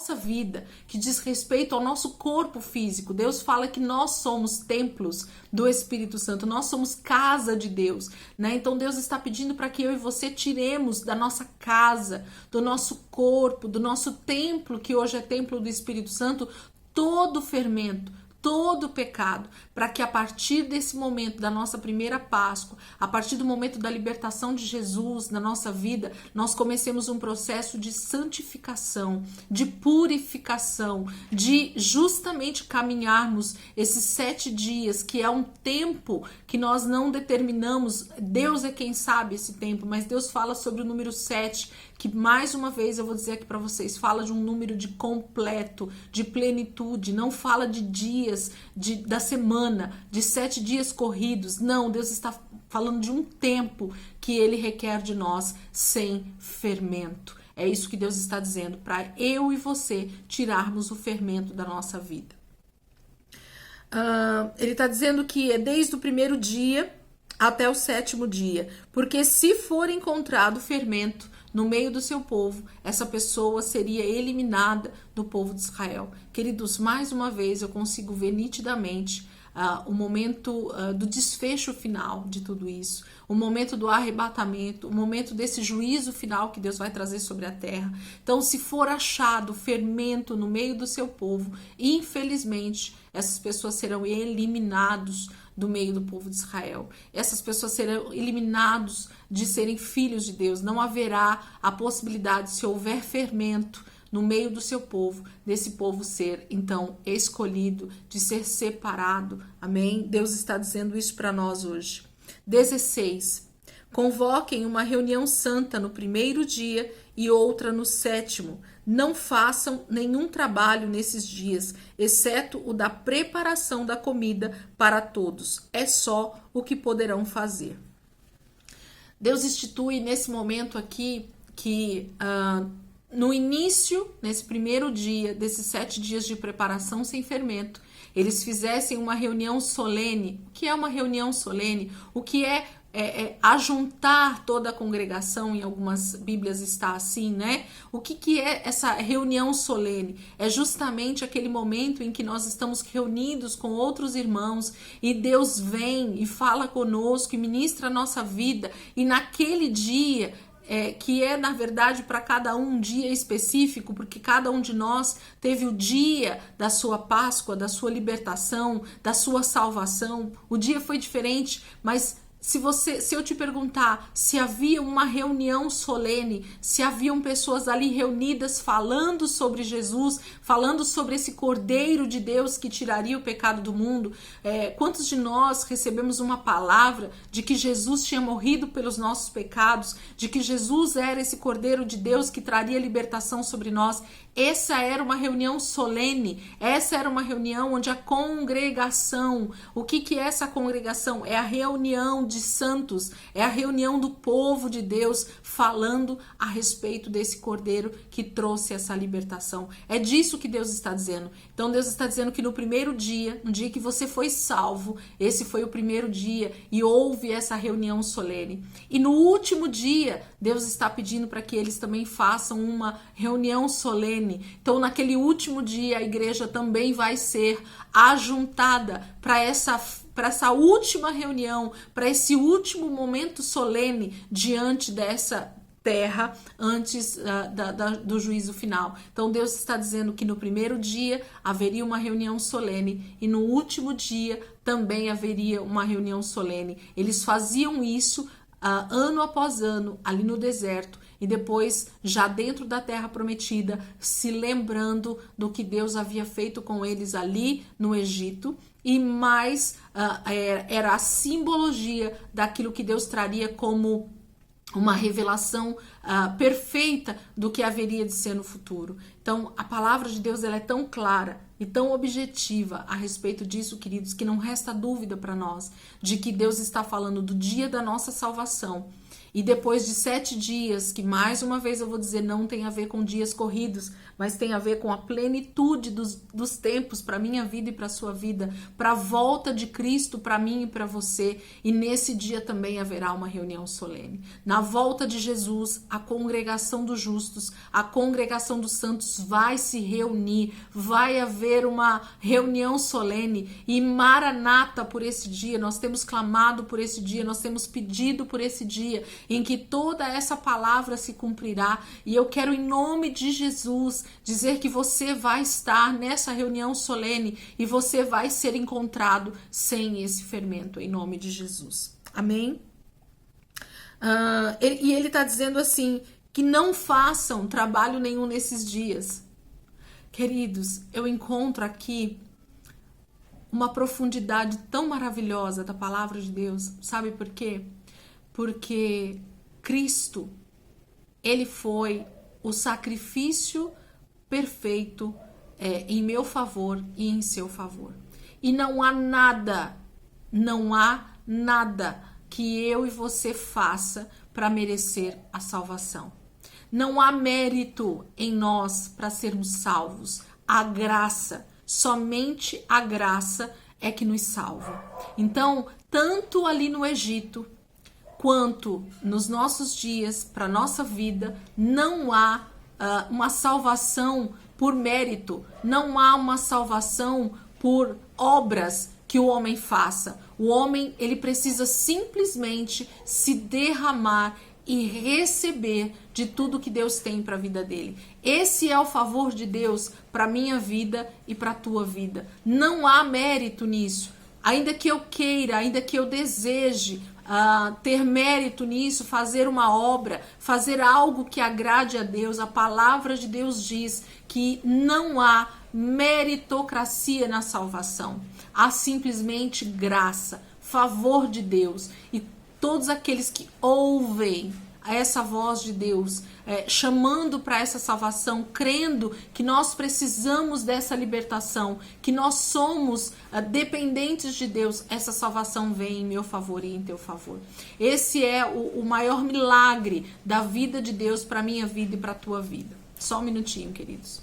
nossa vida, que diz respeito ao nosso corpo físico. Deus fala que nós somos templos do Espírito Santo, nós somos casa de Deus, né? Então Deus está pedindo para que eu e você tiremos da nossa casa, do nosso corpo, do nosso templo, que hoje é templo do Espírito Santo, todo o fermento, todo o pecado, para que a partir desse momento da nossa primeira Páscoa, a partir do momento da libertação de Jesus na nossa vida, nós comecemos um processo de santificação, de purificação, de justamente caminharmos esses 7 dias, que é um tempo que nós não determinamos. Deus é quem sabe esse tempo, mas Deus fala sobre o número 7, que mais uma vez eu vou dizer aqui para vocês, fala de um número de completo, de plenitude, não fala de dias da semana, de 7 dias corridos. Não, Deus está falando de um tempo que Ele requer de nós sem fermento. É isso que Deus está dizendo, para eu e você tirarmos o fermento da nossa vida. Ele está dizendo que é desde o primeiro dia até o 7º dia, porque se for encontrado fermento no meio do seu povo, essa pessoa seria eliminada do povo de Israel. Queridos, mais uma vez eu consigo ver nitidamente o momento do desfecho final de tudo isso, o momento do arrebatamento, o momento desse juízo final que Deus vai trazer sobre a terra. Então, se for achado fermento no meio do seu povo, infelizmente, essas pessoas serão eliminados do meio do povo de Israel. Essas pessoas serão eliminados de serem filhos de Deus. Não haverá a possibilidade, se houver fermento no meio do seu povo, desse povo ser, então, escolhido, de ser separado. Amém? Deus está dizendo isso para nós hoje. 16. Convoquem uma reunião santa no primeiro dia e outra no 7º. Não façam nenhum trabalho nesses dias, exceto o da preparação da comida para todos. É só o que poderão fazer. Deus institui nesse momento aqui que no início, nesse primeiro dia, desses 7 dias de preparação sem fermento, eles fizessem uma reunião solene. O que é uma reunião solene? O que é ajuntar toda a congregação? Em algumas Bíblias está assim, né? O que é essa reunião solene? É justamente aquele momento em que nós estamos reunidos com outros irmãos e Deus vem e fala conosco e ministra a nossa vida, e naquele dia, que é na verdade para cada um dia específico, porque cada um de nós teve o dia da sua Páscoa, da sua libertação, da sua salvação. O dia foi diferente, mas se eu te perguntar se havia uma reunião solene, se haviam pessoas ali reunidas falando sobre Jesus, falando sobre esse Cordeiro de Deus que tiraria o pecado do mundo, quantos de nós recebemos uma palavra de que Jesus tinha morrido pelos nossos pecados, de que Jesus era esse Cordeiro de Deus que traria libertação sobre nós? Essa era uma reunião solene, essa era uma reunião onde a congregação, o que é essa congregação? É a reunião de santos, é a reunião do povo de Deus falando a respeito desse Cordeiro que trouxe essa libertação. É disso que Deus está dizendo. Então Deus está dizendo que no primeiro dia, no dia que você foi salvo, esse foi o primeiro dia e houve essa reunião solene. E no último dia, Deus está pedindo para que eles também façam uma reunião solene. Então, naquele último dia, a igreja também vai ser ajuntada para essa última reunião, para esse último momento solene diante dessa terra, antes do juízo final. Então, Deus está dizendo que no primeiro dia haveria uma reunião solene e no último dia também haveria uma reunião solene. Eles faziam isso ano após ano, ali no deserto, e depois, já dentro da terra prometida, se lembrando do que Deus havia feito com eles ali no Egito, e mais era a simbologia daquilo que Deus traria como uma revelação perfeita do que haveria de ser no futuro. Então, a palavra de Deus ela é tão clara e tão objetiva a respeito disso, queridos, que não resta dúvida para nós de que Deus está falando do dia da nossa salvação E depois de 7 dias, que mais uma vez eu vou dizer, não tem a ver com dias corridos, mas tem a ver com a plenitude dos tempos para minha vida e para sua vida, para a volta de Cristo para mim e para você. E nesse dia também haverá uma reunião solene. Na volta de Jesus, a congregação dos justos, a congregação dos santos vai se reunir, vai haver uma reunião solene. E Maranata por esse dia, nós temos clamado por esse dia, nós temos pedido por esse dia em que toda essa palavra se cumprirá. E eu quero, em nome de Jesus, dizer que você vai estar nessa reunião solene e você vai ser encontrado sem esse fermento, em nome de Jesus. Amém? E ele está dizendo assim, que não façam trabalho nenhum nesses dias. Queridos, eu encontro aqui uma profundidade tão maravilhosa da palavra de Deus. Sabe por quê? Porque Cristo, ele foi o sacrifício perfeito em meu favor e em seu favor. E não há nada que eu e você faça para merecer a salvação. Não há mérito em nós para sermos salvos. A graça, somente a graça é que nos salva. Então, tanto ali no Egito, quanto nos nossos dias, para nossa vida, não há uma salvação por mérito, não há uma salvação por obras que o homem faça. O homem, ele precisa simplesmente se derramar e receber de tudo que Deus tem para a vida dele. Esse é o favor de Deus para minha vida e para a tua vida. Não há mérito nisso. Ainda que eu queira, ainda que eu deseje ter mérito nisso, fazer uma obra, fazer algo que agrade a Deus, a palavra de Deus diz que não há meritocracia na salvação. Há simplesmente graça, favor de Deus. E todos aqueles que ouvem essa voz de Deus, chamando para essa salvação, crendo que nós precisamos dessa libertação, que nós somos dependentes de Deus, essa salvação vem em meu favor e em teu favor. Esse é o maior milagre da vida de Deus para a minha vida e para a tua vida. Só um minutinho, queridos.